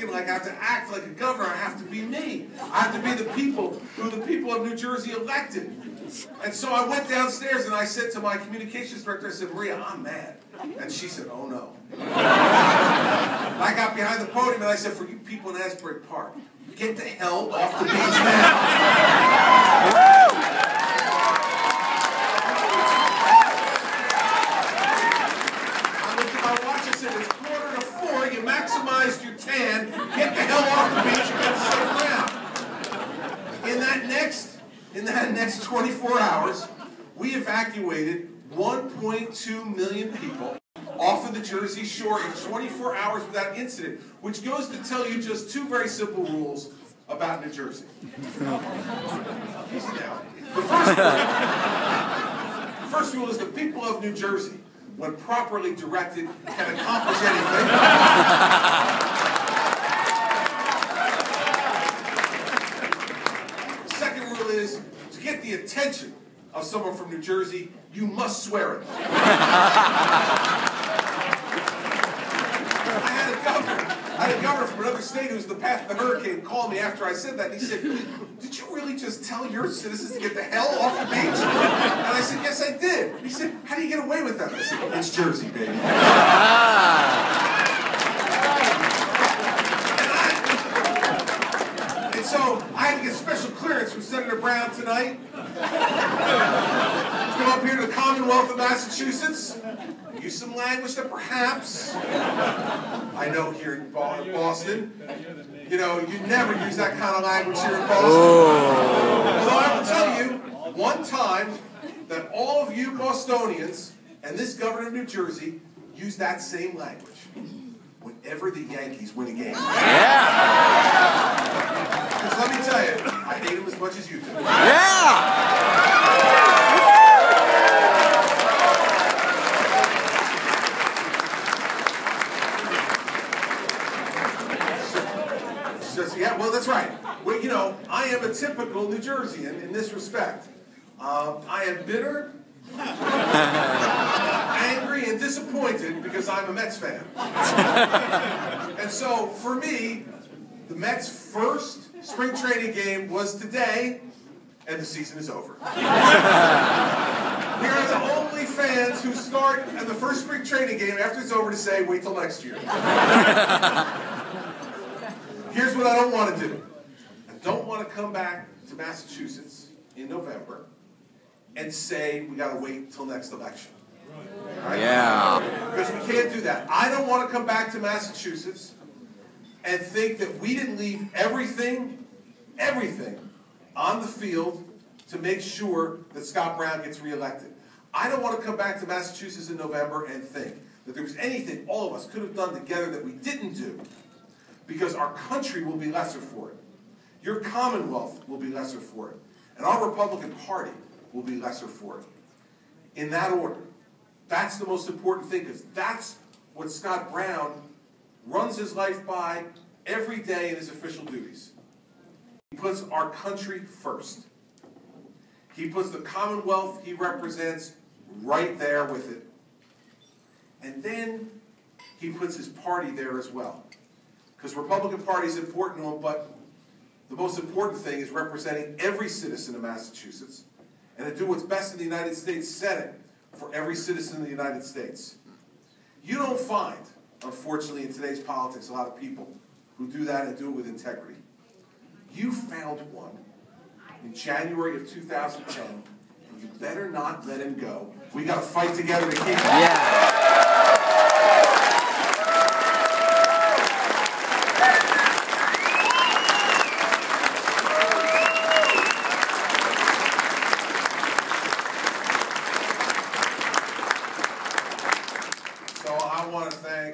like I have to act like a governor. I have to be me. I have to be the people who the people of New Jersey elected. And so I went downstairs and I said to my communications director, I said, Maria, I'm mad. And she said, oh no. I got behind the podium and I said, for you people in Asbury Park, get the hell off the beach now. I looked at my watch and said, it's 3:45, you maximized your tan, get the hell off the beach and get safe ground. In that next 24 hours, we evacuated 1.2 million people off of the Jersey Shore in 24 hours without incident, which goes to tell you just two very simple rules about New Jersey. Easy now. The first rule is the people of New Jersey, when properly directed, can accomplish anything. The second rule is, to get the attention of someone from New Jersey, you must swear it. I had a governor from another state who was in the path of the hurricane call me after I said that, and he said, did you really just tell your citizens to get the hell off the beach? And I said, yes, I did. And he said, how do you get away with that? I said, it's Jersey, baby. And so I had to get special clearance from Senator Brown tonight to come up here to the Commonwealth of Massachusetts. Use some language that perhaps, I know here in Boston, you know, you never use that kind of language here in Boston. Although I will tell you, one time, that all of you Bostonians and this governor of New Jersey use that same language whenever the Yankees win a game. Because let me tell you, I hate them as much as you do. Yeah, well, that's right. Well, you know, I am a typical New Jerseyan in this respect. I am bitter, angry, and disappointed because I'm a Mets fan. And so, for me, the Mets' first spring training game was today, and the season is over. We are the only fans who start at the first spring training game after it's over to say, wait till next year. Here's what I don't want to do. I don't want to come back to Massachusetts in November and say we got to wait till next election. Right? Yeah. Because we can't do that. I don't want to come back to Massachusetts and think that we didn't leave everything on the field to make sure that Scott Brown gets reelected. I don't want to come back to Massachusetts in November and think that there was anything all of us could have done together that we didn't do, because our country will be lesser for it. Your Commonwealth will be lesser for it. And our Republican Party will be lesser for it. In that order. That's the most important thing, because that's what Scott Brown runs his life by every day in his official duties. He puts our country first. He puts the Commonwealth he represents right there with it. And then he puts his party there as well. Because Republican Party is important to him, but the most important thing is representing every citizen of Massachusetts and to do what's best in the United States Senate for every citizen in the United States. You don't find, unfortunately, in today's politics, a lot of people who do that and do it with integrity. You found one in January of 2010, and you better not let him go. We got to fight together to keep him. Yeah.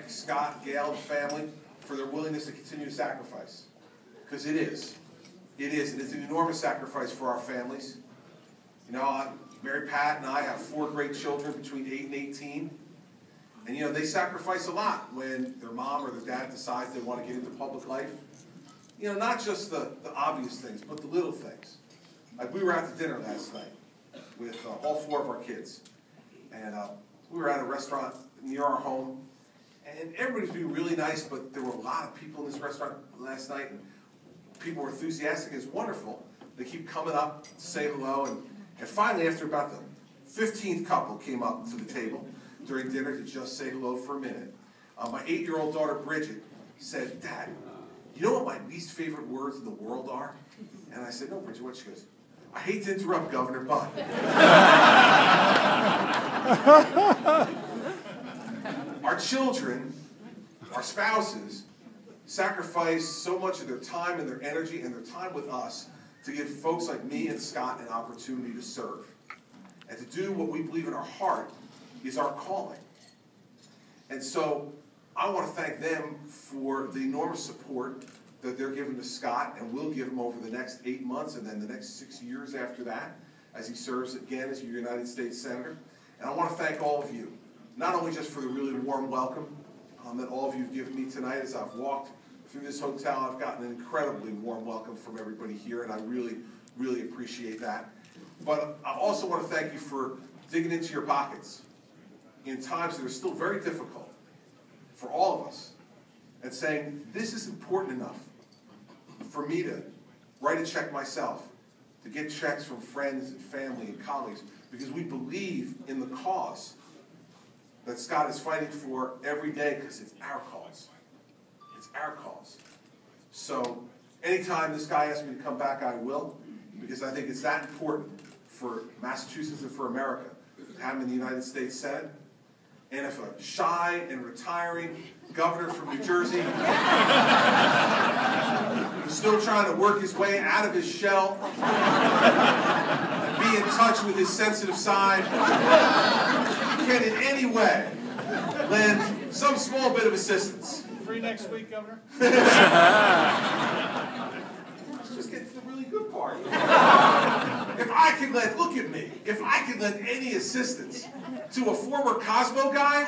Scott, Gail, and family for their willingness to continue to sacrifice. Because it is. It is. It is an enormous sacrifice for our families. You know, Mary Pat and I have 4 great children between 8 and 18. And, you know, they sacrifice a lot when their mom or their dad decides they want to get into public life. You know, not just the obvious things, but the little things. Like we were out to dinner last night with all 4 of our kids. And we were at a restaurant near our home. And everybody's being really nice, but there were a lot of people in this restaurant last night, and people were enthusiastic. It's wonderful. They keep coming up to say hello, and finally, after about the 15th couple came up to the table during dinner to just say hello for a minute, my 8-year-old daughter, Bridget, said, "Dad, you know what my least favorite words in the world are?" And I said, "No, Bridget, what?" She goes, "I hate to interrupt, Governor, but..." Our children, our spouses, sacrifice so much of their time and their energy and their time with us to give folks like me and Scott an opportunity to serve and to do what we believe in our heart is our calling. And so I want to thank them for the enormous support that they're giving to Scott and will give him over the next 8 months and then the next 6 years after that as he serves again as a United States Senator. And I want to thank all of you, not only just for the really warm welcome that all of you have given me tonight as I've walked through this hotel. I've gotten an incredibly warm welcome from everybody here, and I really, really appreciate that. But I also want to thank you for digging into your pockets in times that are still very difficult for all of us, and saying, this is important enough for me to write a check myself, to get checks from friends and family and colleagues, because we believe in the cause that Scott is fighting for every day, because it's our cause. It's our cause. So anytime this guy asks me to come back, I will, because I think it's that important for Massachusetts and for America to have him in the United States Senate. And if a shy and retiring governor from New Jersey who's still trying to work his way out of his shell and be in touch with his sensitive side can in any way lend some small bit of assistance. Free next week, Governor? Let's just get to the really good part. If I can lend, look at me, if I can lend any assistance to a former Cosmo guy,